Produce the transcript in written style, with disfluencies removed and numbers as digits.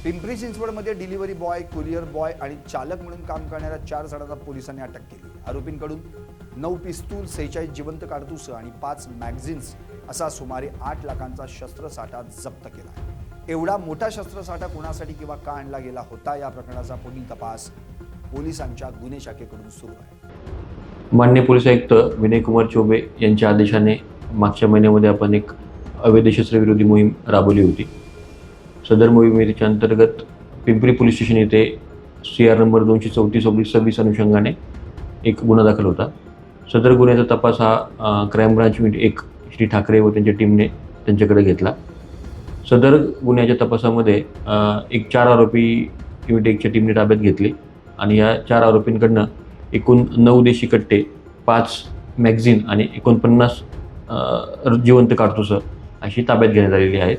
पिंपरी चिंचवडमध्ये delivery boy, courier boy आणि चालक म्हणून काम करणाऱ्या 4 जणांना पोलिसांनी अटक केली. आरोपींकडून 9 पिस्तूल, 46 जिवंत कारतूस आणि 5 मॅगझिन्स असा सुमारे 8 लाखांचा शस्त्रसाठा जप्त केला आहे. एवढा मोठा शस्त्रसाठा कोणासाठी किंवा का आणला गेला होता या प्रकरणाचा पुढील तपास पोलिसांच्या गुन्हे शाखेकडून सुरू आहे. माननीय पोलीस आयुक्त विनय कुमार चौबे यांच्या आदेशाने मागच्या महिन्यामध्ये आपण एक अवैध शस्त्रविरोधी मोहीम राबवली होती. सदर मोहिमेच्या अंतर्गत पिंपरी पोलीस स्टेशन येथे CR नंबर 234/26 अनुषंगाने एक गुन्हा दाखल होता. सदर गुन्ह्याचा तपास हा crime branch unit 1 Shri Thackeray व त्यांच्या टीमने त्यांच्याकडे घेतला. सदर गुन्ह्याच्या तपासामध्ये एक 4 आरोपी युनिट 1च्या टीमने ताब्यात घेतले आणि या 4 आरोपींकडनं एकूण 9 देशी कट्टे, 5 मॅगझिन आणि 49 जिवंत कारतूसं अशी ताब्यात घेण्यात आलेली आहेत.